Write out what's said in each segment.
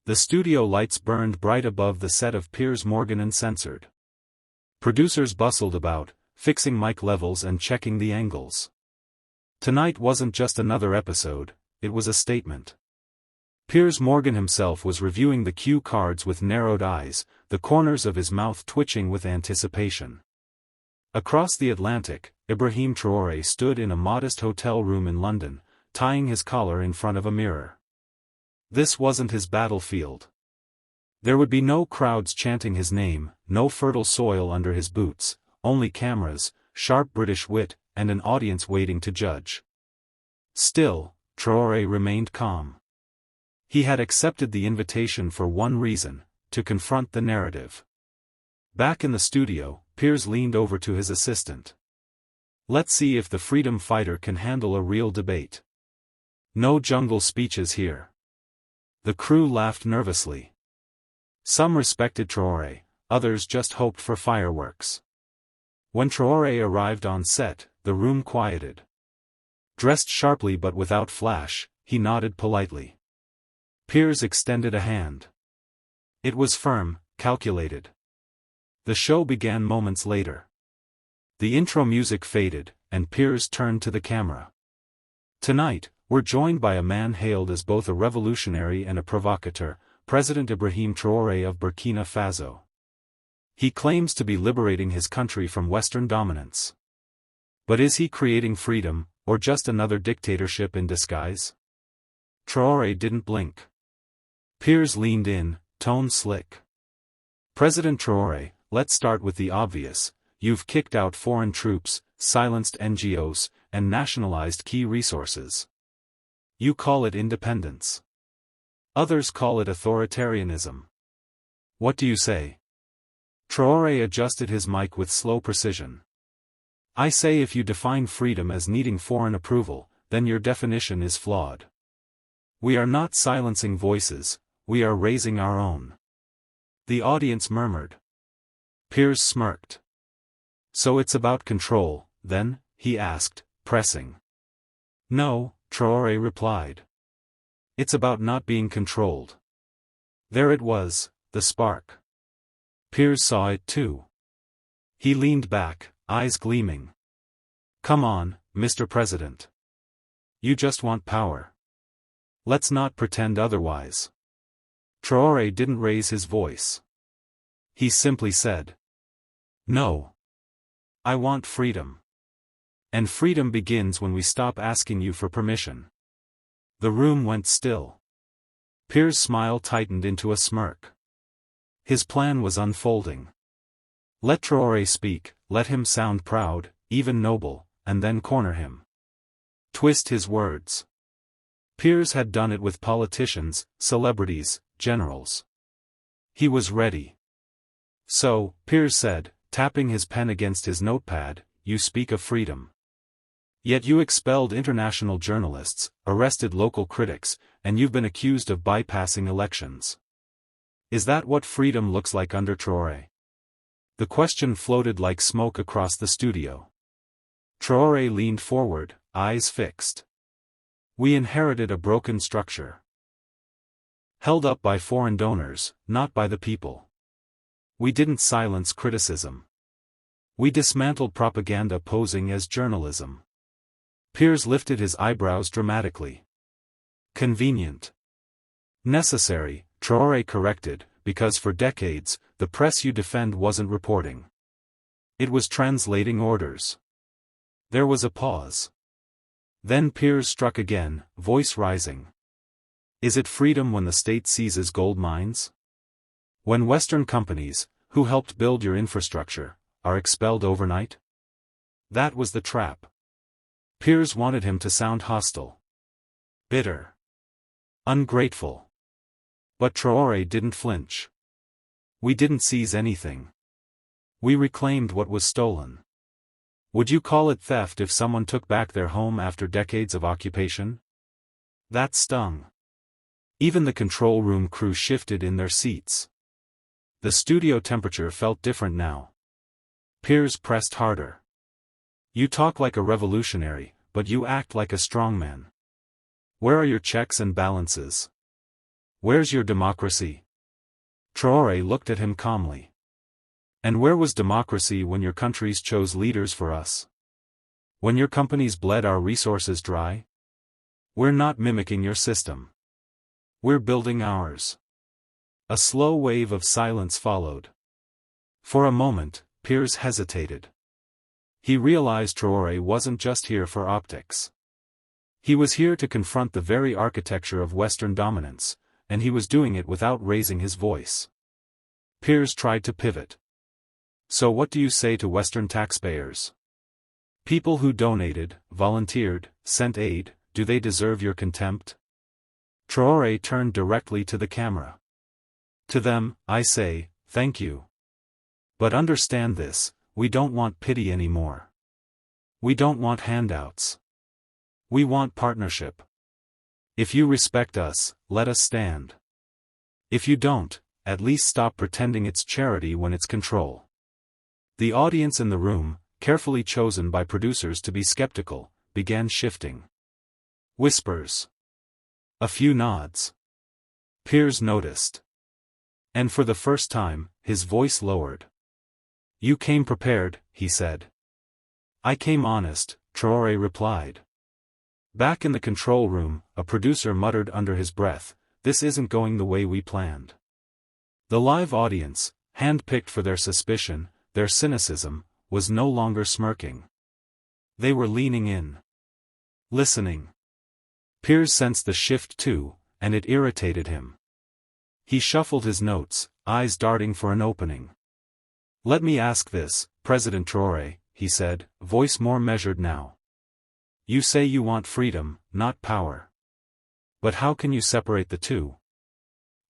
The studio lights burned bright above the set of Piers Morgan Uncensored. Producers bustled about, fixing mic levels and checking the angles. Tonight wasn't just another episode, it was a statement. Piers Morgan himself was reviewing the cue cards with narrowed eyes, the corners of his mouth twitching with anticipation. Across the Atlantic, Ibrahim Traoré stood in a modest hotel room in London, tying his collar in front of a mirror. This wasn't his battlefield. There would be no crowds chanting his name, no fertile soil under his boots, only cameras, sharp British wit, and an audience waiting to judge. Still, Traoré remained calm. He had accepted the invitation for one reason, to confront the narrative. Back in the studio, Piers leaned over to his assistant. "Let's see if the freedom fighter can handle a real debate. No jungle speeches here." The crew laughed nervously. Some respected Traoré, others just hoped for fireworks. When Traoré arrived on set, the room quieted. Dressed sharply but without flash, he nodded politely. Piers extended a hand. It was firm, calculated. The show began moments later. The intro music faded, and Piers turned to the camera. "Tonight, we're joined by a man hailed as both a revolutionary and a provocateur, President Ibrahim Traoré of Burkina Faso. He claims to be liberating his country from Western dominance. But is he creating freedom, or just another dictatorship in disguise?" Traoré didn't blink. Piers leaned in, tone slick. "President Traoré, let's start with the obvious. You've kicked out foreign troops, silenced NGOs, and nationalized key resources. You call it independence. Others call it authoritarianism. What do you say?" Traoré adjusted his mic with slow precision. "I say if you define freedom as needing foreign approval, then your definition is flawed. We are not silencing voices, we are raising our own." The audience murmured. Piers smirked. "So it's about control, then?" he asked, pressing. "No," Traoré replied. "It's about not being controlled." There it was, the spark. Piers saw it too. He leaned back, eyes gleaming. "Come on, Mr. President. You just want power. Let's not pretend otherwise." Traoré didn't raise his voice. He simply said, "No. I want freedom. And freedom begins when we stop asking you for permission." The room went still. Piers' smile tightened into a smirk. His plan was unfolding. Let Traoré speak, let him sound proud, even noble, and then corner him. Twist his words. Piers had done it with politicians, celebrities, generals. He was ready. "So," Piers said, tapping his pen against his notepad, "you speak of freedom. Yet you expelled international journalists, arrested local critics, and you've been accused of bypassing elections. Is that what freedom looks like under Traoré?" The question floated like smoke across the studio. Traoré leaned forward, eyes fixed. "We inherited a broken structure. Held up by foreign donors, not by the people. We didn't silence criticism. We dismantled propaganda posing as journalism." Piers lifted his eyebrows dramatically. "Convenient. Necessary," Traoré corrected, "because for decades, the press you defend wasn't reporting. It was translating orders." There was a pause. Then Piers struck again, voice rising. "Is it freedom when the state seizes gold mines? When Western companies, who helped build your infrastructure, are expelled overnight?" That was the trap. Piers wanted him to sound hostile. Bitter. Ungrateful. But Traoré didn't flinch. "We didn't seize anything. We reclaimed what was stolen. Would you call it theft if someone took back their home after decades of occupation?" That stung. Even the control room crew shifted in their seats. The studio temperature felt different now. Piers pressed harder. "You talk like a revolutionary, but you act like a strongman. Where are your checks and balances? Where's your democracy? Traoré looked at him calmly. And where was democracy when your countries chose leaders for us? When your companies bled our resources dry? We're not mimicking your system. We're building ours. A slow wave of silence followed. For a moment, Piers hesitated. He realized Traoré wasn't just here for optics. He was here to confront the very architecture of Western dominance, and he was doing it without raising his voice. Piers tried to pivot. So what do you say to Western taxpayers? People who donated, volunteered, sent aid, do they deserve your contempt? Traoré turned directly to the camera. To them, I say, thank you. But understand this, we don't want pity anymore. We don't want handouts. We want partnership. If you respect us, let us stand. If you don't, at least stop pretending it's charity when it's control. The audience in the room, carefully chosen by producers to be skeptical, began shifting. Whispers. A few nods. Piers noticed. And for the first time, his voice lowered. You came prepared, he said. I came honest, Traoré replied. Back in the control room, a producer muttered under his breath, this isn't going the way we planned. The live audience, hand-picked for their suspicion, their cynicism, was no longer smirking. They were leaning in. Listening. Piers sensed the shift too, and it irritated him. He shuffled his notes, eyes darting for an opening. Let me ask this, President Traoré, he said, voice more measured now. You say you want freedom, not power. But how can you separate the two?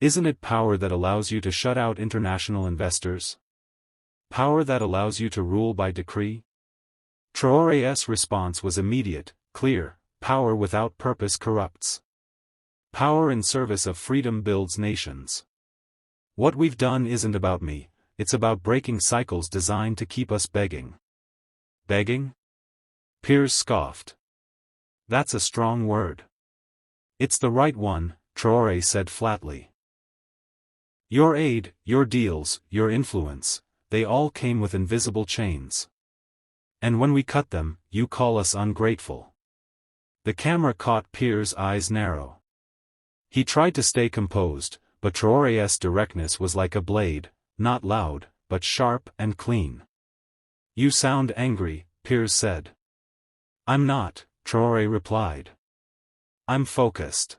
Isn't it power that allows you to shut out international investors? Power that allows you to rule by decree? Traoré's response was immediate, clear, power without purpose corrupts. Power in service of freedom builds nations. What we've done isn't about me, it's about breaking cycles designed to keep us begging. Begging? Piers scoffed. That's a strong word. It's the right one, Traoré said flatly. Your aid, your deals, your influence, they all came with invisible chains. And when we cut them, you call us ungrateful. The camera caught Piers' eyes narrow. He tried to stay composed, but Traoré's directness was like a blade, not loud, but sharp and clean. You sound angry, Piers said. I'm not, Traoré replied. I'm focused.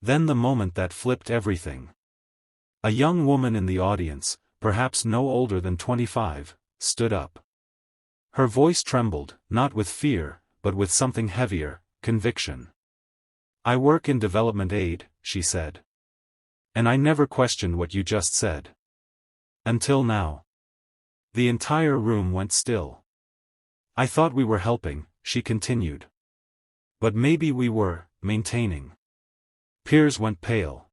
Then the moment that flipped everything. A young woman in the audience, perhaps no older than 25, stood up. Her voice trembled, not with fear, but with something heavier, conviction. I work in development aid, she said. And I never questioned what you just said. Until now. The entire room went still. I thought we were helping, she continued. But maybe we were, maintaining. Piers went pale.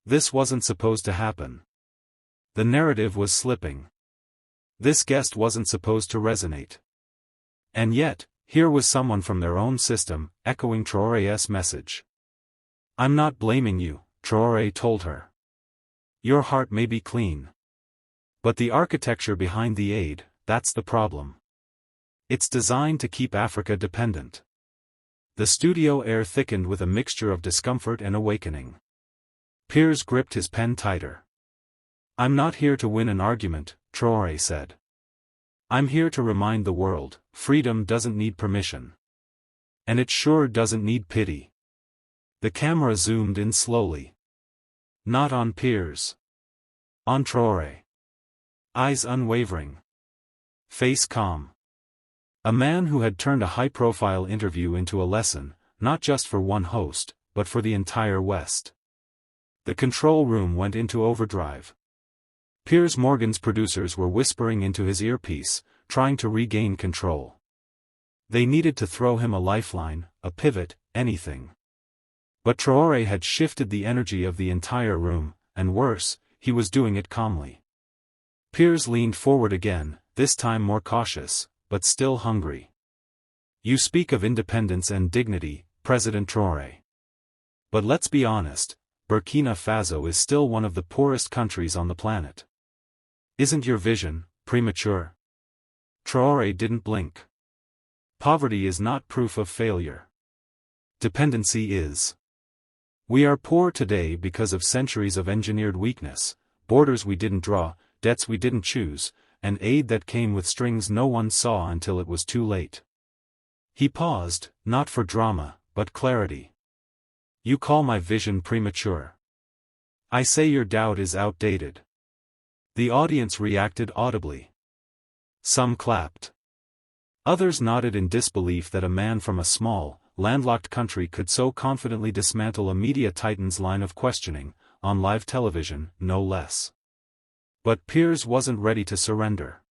This wasn't supposed to happen. The narrative was slipping. This guest wasn't supposed to resonate. And yet, here was someone from their own system, echoing Traoré's message. I'm not blaming you, Traoré told her. Your heart may be clean. But the architecture behind the aid, that's the problem. It's designed to keep Africa dependent. The studio air thickened with a mixture of discomfort and awakening. Piers gripped his pen tighter. I'm not here to win an argument, Traoré said. I'm here to remind the world, freedom doesn't need permission. And it sure doesn't need pity. The camera zoomed in slowly. Not on Piers. On Traoré. Eyes unwavering. Face calm. A man who had turned a high-profile interview into a lesson, not just for one host, but for the entire West. The control room went into overdrive. Piers Morgan's producers were whispering into his earpiece, trying to regain control. They needed to throw him a lifeline, a pivot, anything. But Traoré had shifted the energy of the entire room, and worse, he was doing it calmly. Piers leaned forward again, this time more cautious, but still hungry. You speak of independence and dignity, President Traoré. But let's be honest, Burkina Faso is still one of the poorest countries on the planet. Isn't your vision premature? Traoré didn't blink. Poverty is not proof of failure. Dependency is. We are poor today because of centuries of engineered weakness, borders we didn't draw, debts we didn't choose, and aid that came with strings no one saw until it was too late. He paused, not for drama, but clarity. You call my vision premature. I say your doubt is outdated. The audience reacted audibly. Some clapped. Others nodded in disbelief that a man from a small, landlocked country could so confidently dismantle a media titan's line of questioning, on live television, no less. But Piers wasn't ready to surrender.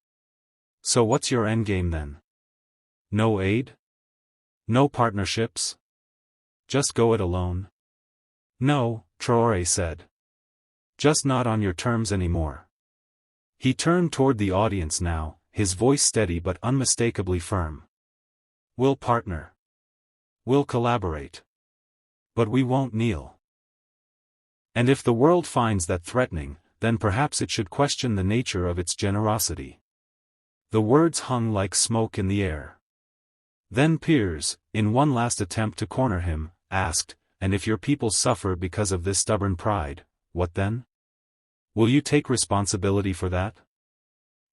So what's your endgame then? No aid? No partnerships? Just go it alone? No, Traoré said. Just not on your terms anymore. He turned toward the audience now, his voice steady but unmistakably firm. We'll partner. We'll collaborate. But we won't kneel. And if the world finds that threatening, then perhaps it should question the nature of its generosity. The words hung like smoke in the air. Then Piers, in one last attempt to corner him, asked, and if your people suffer because of this stubborn pride, what then? Will you take responsibility for that?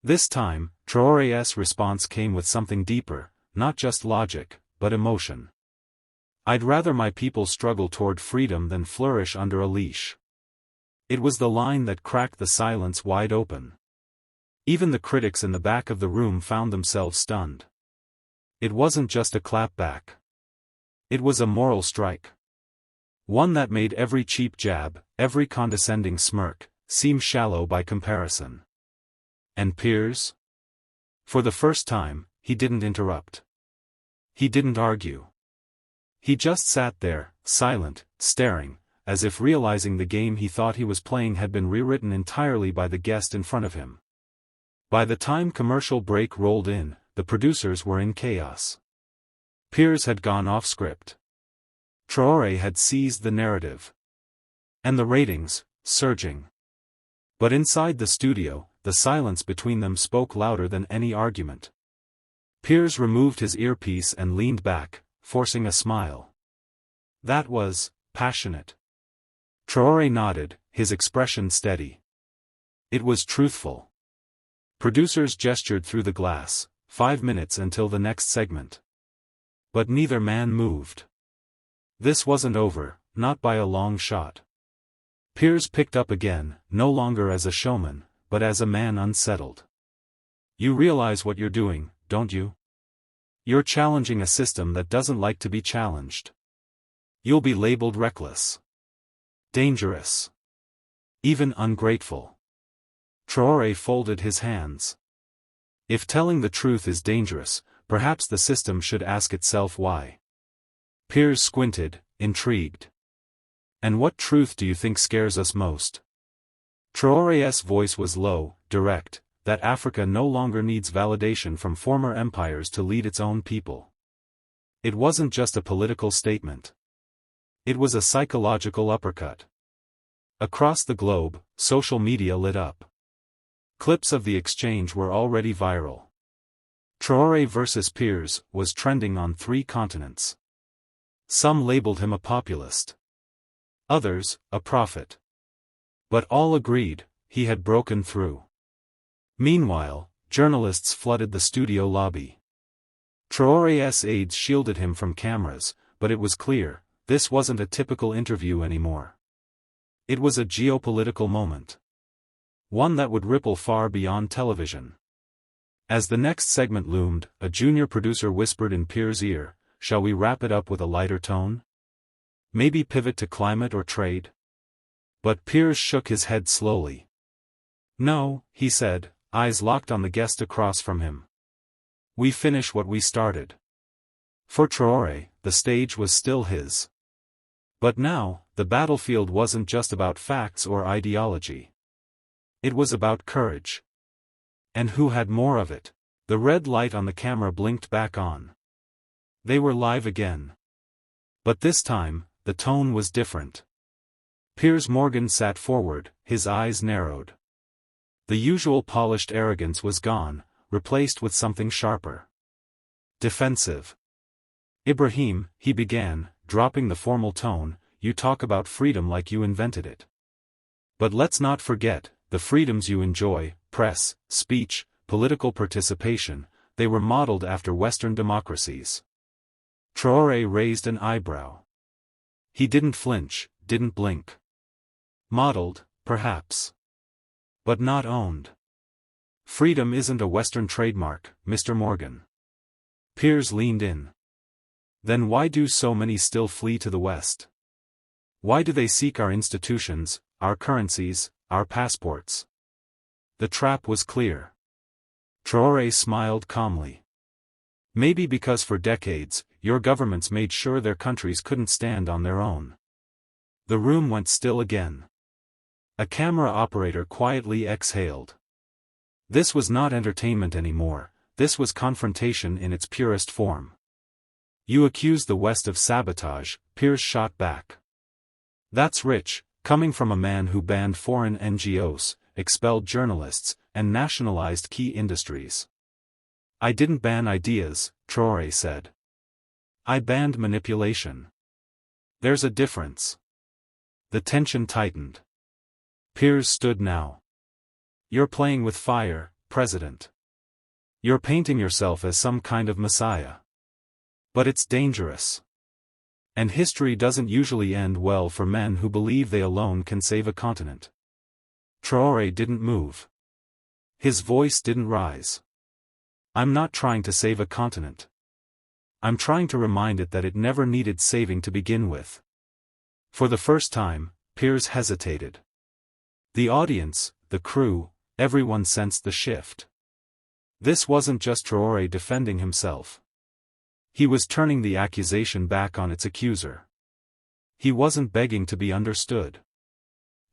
This time, Traoré's response came with something deeper, not just logic, but emotion. I'd rather my people struggle toward freedom than flourish under a leash. It was the line that cracked the silence wide open. Even the critics in the back of the room found themselves stunned. It wasn't just a clapback. It was a moral strike. One that made every cheap jab, every condescending smirk, seem shallow by comparison. And Piers? For the first time, he didn't interrupt. He didn't argue. He just sat there, silent, staring, as if realizing the game he thought he was playing had been rewritten entirely by the guest in front of him. By the time commercial break rolled in, the producers were in chaos. Piers had gone off script. Traoré had seized the narrative. And the ratings, surging. But inside the studio, the silence between them spoke louder than any argument. Piers removed his earpiece and leaned back, forcing a smile. That was passionate. Traoré nodded, his expression steady. It was truthful. Producers gestured through the glass, 5 minutes until the next segment. But neither man moved. This wasn't over, not by a long shot. Piers picked up again, no longer as a showman, but as a man unsettled. You realize what you're doing, don't you? You're challenging a system that doesn't like to be challenged. You'll be labeled reckless. Dangerous. Even ungrateful. Traoré folded his hands. If telling the truth is dangerous, perhaps the system should ask itself why. Piers squinted, intrigued. And what truth do you think scares us most? Traoré's voice was low, direct, that Africa no longer needs validation from former empires to lead its own people. It wasn't just a political statement. It was a psychological uppercut. Across the globe, social media lit up. Clips of the exchange were already viral. Traoré versus Piers was trending on 3 continents. Some labeled him a populist. Others, a prophet. But all agreed, he had broken through. Meanwhile, journalists flooded the studio lobby. Traoré's aides shielded him from cameras, but it was clear, this wasn't a typical interview anymore. It was a geopolitical moment. One that would ripple far beyond television. As the next segment loomed, a junior producer whispered in Piers' ear, "Shall we wrap it up with a lighter tone? Maybe pivot to climate or trade?" But Piers shook his head slowly. "No," he said, eyes locked on the guest across from him. "We finish what we started." For Traoré, the stage was still his. But now, the battlefield wasn't just about facts or ideology. It was about courage. And who had more of it? The red light on the camera blinked back on. They were live again. But this time, the tone was different. Piers Morgan sat forward, his eyes narrowed. The usual polished arrogance was gone, replaced with something sharper. Defensive. Ibrahim, he began, dropping the formal tone, you talk about freedom like you invented it. But let's not forget, the freedoms you enjoy, press, speech, political participation, they were modeled after Western democracies. Traoré raised an eyebrow. He didn't flinch, didn't blink. Modeled, perhaps. But not owned. Freedom isn't a Western trademark, Mr. Morgan. Piers leaned in. Then why do so many still flee to the West? Why do they seek our institutions, our currencies, our passports? The trap was clear. Traoré smiled calmly. Maybe because for decades, your governments made sure their countries couldn't stand on their own. The room went still again. A camera operator quietly exhaled. This was not entertainment anymore, this was confrontation in its purest form. You accuse the West of sabotage, Piers shot back. That's rich, coming from a man who banned foreign NGOs, expelled journalists, and nationalized key industries. I didn't ban ideas, Traoré said. I banned manipulation. There's a difference. The tension tightened. Piers stood now. You're playing with fire, President. You're painting yourself as some kind of messiah. But it's dangerous. And history doesn't usually end well for men who believe they alone can save a continent. Traoré didn't move. His voice didn't rise. I'm not trying to save a continent. I'm trying to remind it that it never needed saving to begin with. For the first time, Piers hesitated. The audience, the crew, everyone sensed the shift. This wasn't just Traoré defending himself. He was turning the accusation back on its accuser. He wasn't begging to be understood.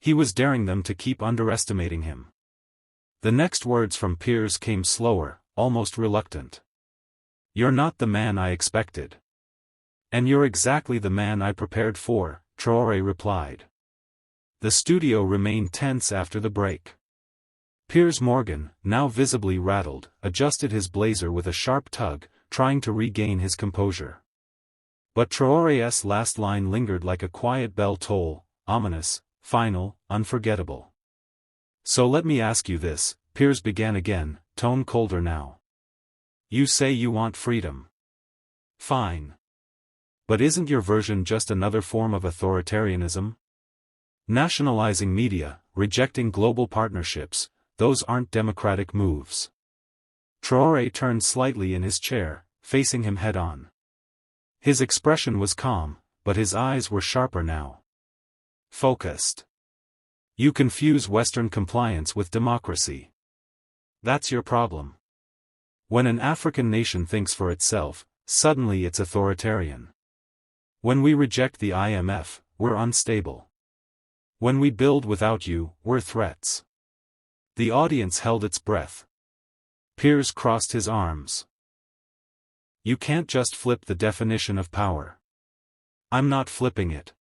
He was daring them to keep underestimating him. The next words from Piers came slower, almost reluctant. You're not the man I expected. And you're exactly the man I prepared for, Traoré replied. The studio remained tense after the break. Piers Morgan, now visibly rattled, adjusted his blazer with a sharp tug, trying to regain his composure. But Traoré's last line lingered like a quiet bell toll, ominous, final, unforgettable. So let me ask you this, Piers began again, tone colder now. You say you want freedom. Fine. But isn't your version just another form of authoritarianism? Nationalizing media, rejecting global partnerships, those aren't democratic moves. Traoré turned slightly in his chair, facing him head-on. His expression was calm, but his eyes were sharper now. Focused. You confuse Western compliance with democracy. That's your problem. When an African nation thinks for itself, suddenly it's authoritarian. When we reject the IMF, we're unstable. When we build without you, we're threats. The audience held its breath. Piers crossed his arms. You can't just flip the definition of power. I'm not flipping it.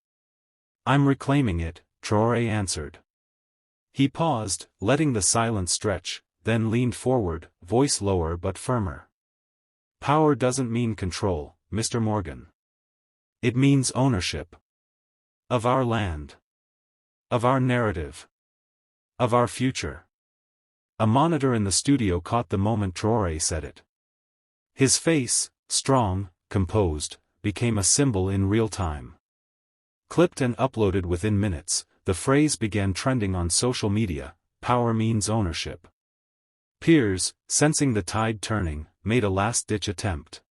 I'm reclaiming it, Traoré answered. He paused, letting the silence stretch, then leaned forward, voice lower but firmer. Power doesn't mean control, Mr. Morgan. It means ownership. Of our land. Of our narrative. Of our future. A monitor in the studio caught the moment Traoré said it. His face, strong, composed, became a symbol in real time. Clipped and uploaded within minutes, the phrase began trending on social media, power means ownership. Piers, sensing the tide turning, made a last-ditch attempt.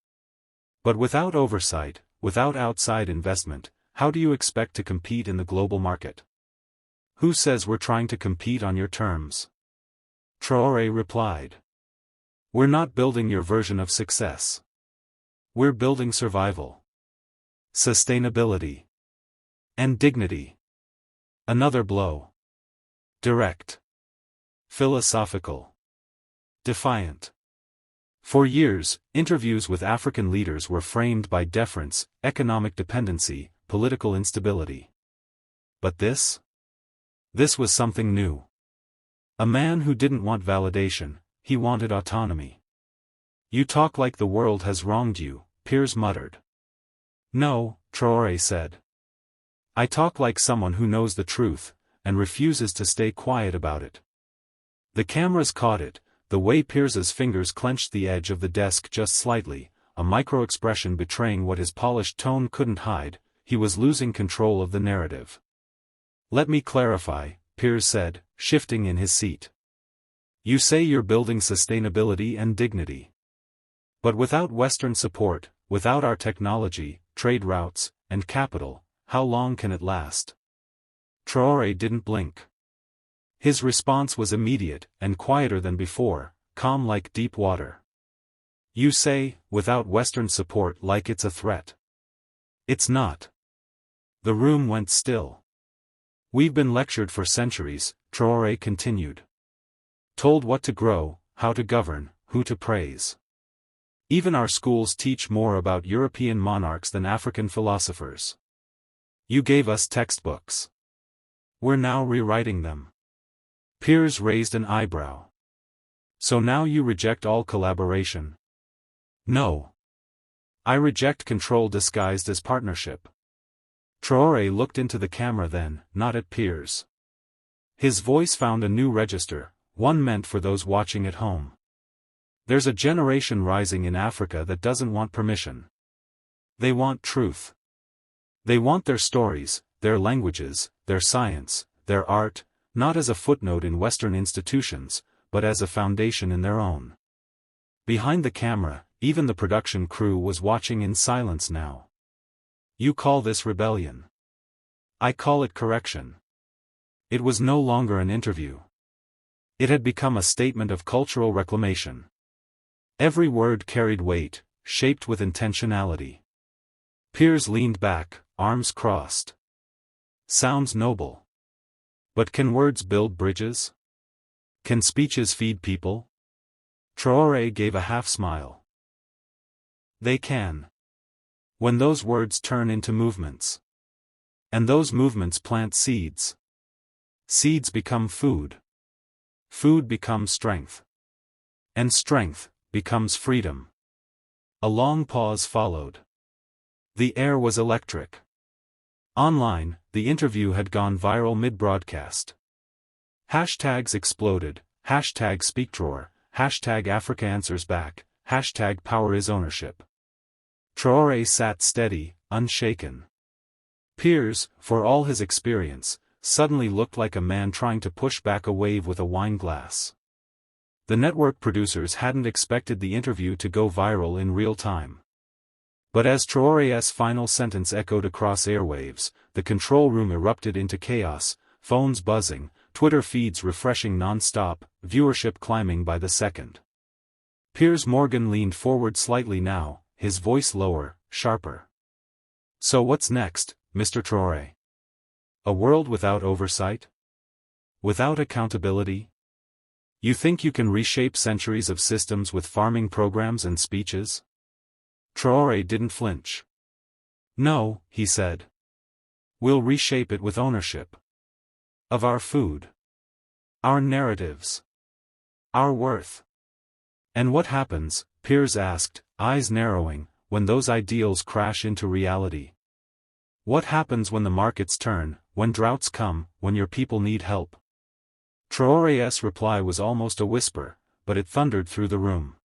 But without oversight, without outside investment, how do you expect to compete in the global market? Who says we're trying to compete on your terms? Traoré replied. We're not building your version of success. We're building survival. Sustainability. And dignity. Another blow. Direct. Philosophical. Defiant. For years, interviews with African leaders were framed by deference, economic dependency, political instability. But this? This was something new. A man who didn't want validation, he wanted autonomy. You talk like the world has wronged you, Piers muttered. No, Traoré said. I talk like someone who knows the truth, and refuses to stay quiet about it. The cameras caught it, the way Piers's fingers clenched the edge of the desk just slightly, a micro-expression betraying what his polished tone couldn't hide. He was losing control of the narrative. Let me clarify, Piers said, shifting in his seat. You say you're building sustainability and dignity. But without Western support, without our technology, trade routes, and capital, how long can it last? Traoré didn't blink. His response was immediate, and quieter than before, calm like deep water. You say, without Western support, like it's a threat. It's not. The room went still. We've been lectured for centuries, Traoré continued. Told what to grow, how to govern, who to praise. Even our schools teach more about European monarchs than African philosophers. You gave us textbooks. We're now rewriting them. Piers raised an eyebrow. So now you reject all collaboration? No. I reject control disguised as partnership. Traoré looked into the camera then, not at Piers. His voice found a new register, one meant for those watching at home. There's a generation rising in Africa that doesn't want permission. They want truth. They want their stories, their languages, their science, their art, not as a footnote in Western institutions, but as a foundation in their own. Behind the camera, even the production crew was watching in silence now. You call this rebellion. I call it correction. It was no longer an interview. It had become a statement of cultural reclamation. Every word carried weight, shaped with intentionality. Piers leaned back, arms crossed. Sounds noble. But can words build bridges? Can speeches feed people? Traoré gave a half-smile. They can. When those words turn into movements. And those movements plant seeds. Seeds become food. Food becomes strength. And strength becomes freedom. A long pause followed. The air was electric. Online, the interview had gone viral mid-broadcast. Hashtags exploded, hashtag #SpeakTraor, hashtag Africa Answers Back, hashtag Power is Ownership. Traoré sat steady, unshaken. Piers, for all his experience, suddenly looked like a man trying to push back a wave with a wine glass. The network producers hadn't expected the interview to go viral in real time. But as Traoré's final sentence echoed across airwaves, the control room erupted into chaos, phones buzzing, Twitter feeds refreshing non-stop, viewership climbing by the second. Piers Morgan leaned forward slightly now, his voice lower, sharper. So what's next, Mr. Traoré? A world without oversight? Without accountability? You think you can reshape centuries of systems with farming programs and speeches? Traoré didn't flinch. No, he said. We'll reshape it with ownership. Of our food. Our narratives. Our worth. And what happens, Piers asked, eyes narrowing, when those ideals crash into reality? What happens when the markets turn, when droughts come, when your people need help? Traoré's reply was almost a whisper, but it thundered through the room.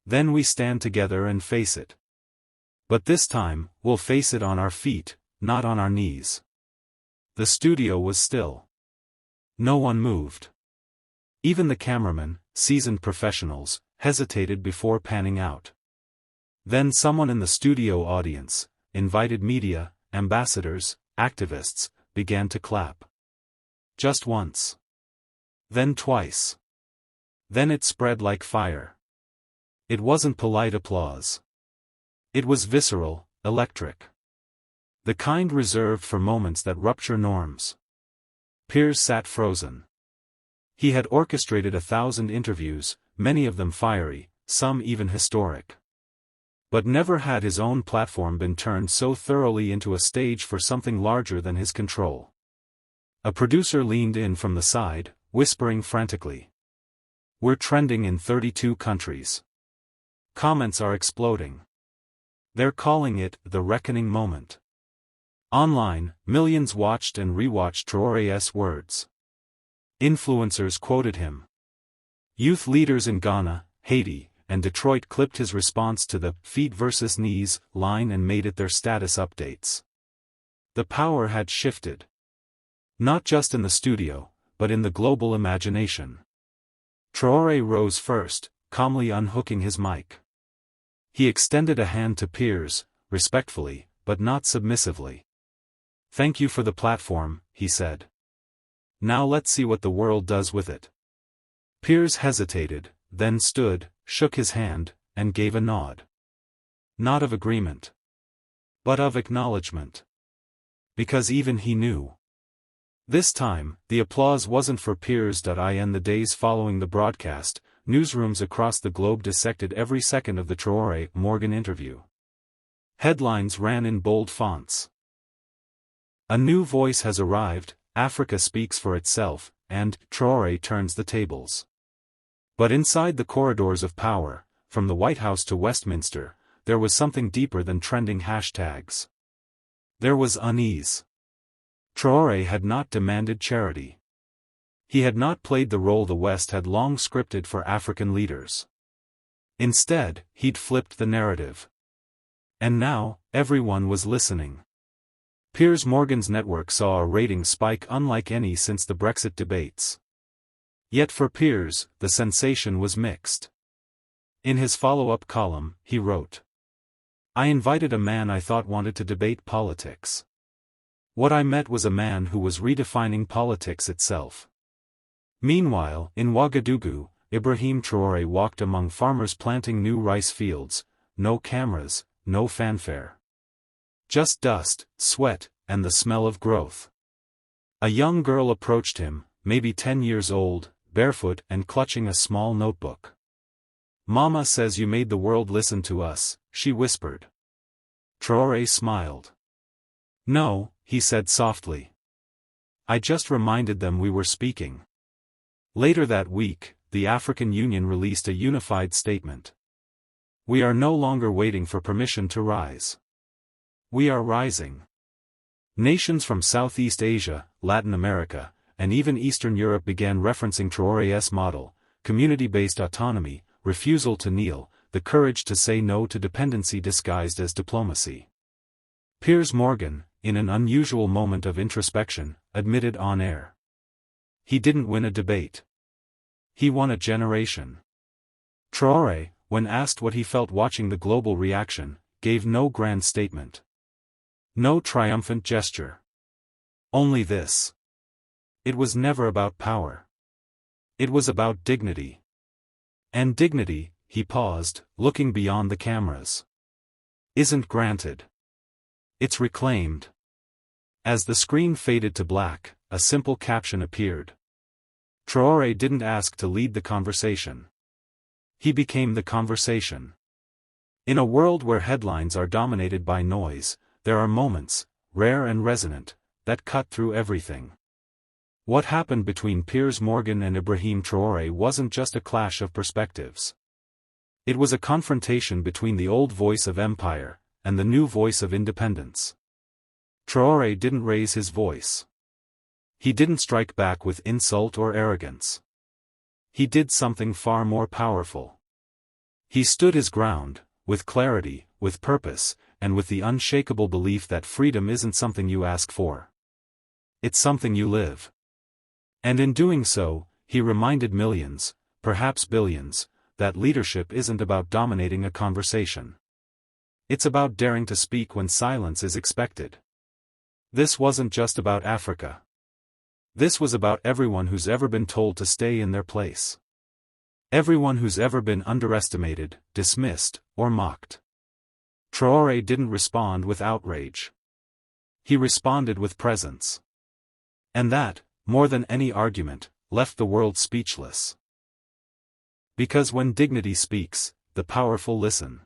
Then we stand together and face it. But this time, we'll face it on our feet, not on our knees. The studio was still. No one moved. Even the cameramen, seasoned professionals, hesitated before panning out. Then someone in the studio audience, invited media, ambassadors, activists, began to clap. Just once. Then twice. Then it spread like fire. It wasn't polite applause. It was visceral, electric. The kind reserved for moments that rupture norms. Piers sat frozen. He had orchestrated 1,000 interviews, many of them fiery, some even historic. But never had his own platform been turned so thoroughly into a stage for something larger than his control. A producer leaned in from the side, whispering frantically. We're trending in 32 countries. Comments are exploding. They're calling it the reckoning moment. Online, millions watched and rewatched Traoré's words. Influencers quoted him. Youth leaders in Ghana, Haiti, and Detroit clipped his response to the feet versus knees line and made it their status updates. The power had shifted. Not just in the studio, but in the global imagination. Traoré rose first, calmly unhooking his mic. He extended a hand to Piers, respectfully, but not submissively. Thank you for the platform, he said. Now let's see what the world does with it. Piers hesitated, then stood, shook his hand, and gave a nod. Not of agreement, but of acknowledgement. Because even he knew. This time, the applause wasn't for Piers. In the days following the broadcast, newsrooms across the globe dissected every second of the Traoré Morgan interview. Headlines ran in bold fonts. A new voice has arrived, Africa speaks for itself, and Traoré turns the tables. But inside the corridors of power, from the White House to Westminster, there was something deeper than trending hashtags. There was unease. Traoré had not demanded charity. He had not played the role the West had long scripted for African leaders. Instead, he'd flipped the narrative. And now, everyone was listening. Piers Morgan's network saw a rating spike unlike any since the Brexit debates. Yet for Piers, the sensation was mixed. In his follow-up column, he wrote, I invited a man I thought wanted to debate politics. What I met was a man who was redefining politics itself. Meanwhile, in Ouagadougou, Ibrahim Traoré walked among farmers planting new rice fields, no cameras, no fanfare. Just dust, sweat, and the smell of growth. A young girl approached him, maybe 10 years old, barefoot and clutching a small notebook. Mama says you made the world listen to us, she whispered. Traoré smiled. No, he said softly. I just reminded them we were speaking. Later that week, the African Union released a unified statement. We are no longer waiting for permission to rise. We are rising. Nations from Southeast Asia, Latin America, and even Eastern Europe began referencing Traoré's model, community-based autonomy, refusal to kneel, the courage to say no to dependency disguised as diplomacy. Piers Morgan, in an unusual moment of introspection, admitted on air. He didn't win a debate. He won a generation. Traoré, when asked what he felt watching the global reaction, gave no grand statement. No triumphant gesture. Only this. It was never about power. It was about dignity. And dignity, he paused, looking beyond the cameras. Isn't granted. It's reclaimed. As the screen faded to black, a simple caption appeared. Traoré didn't ask to lead the conversation. He became the conversation. In a world where headlines are dominated by noise, there are moments, rare and resonant, that cut through everything. What happened between Piers Morgan and Ibrahim Traoré wasn't just a clash of perspectives. It was a confrontation between the old voice of empire and the new voice of independence. Traoré didn't raise his voice. He didn't strike back with insult or arrogance. He did something far more powerful. He stood his ground, with clarity, with purpose, and with the unshakable belief that freedom isn't something you ask for. It's something you live. And in doing so, he reminded millions, perhaps billions, that leadership isn't about dominating a conversation. It's about daring to speak when silence is expected. This wasn't just about Africa. This was about everyone who's ever been told to stay in their place. Everyone who's ever been underestimated, dismissed, or mocked. Traoré didn't respond with outrage. He responded with presence. And that, more than any argument, left the world speechless. Because when dignity speaks, the powerful listen.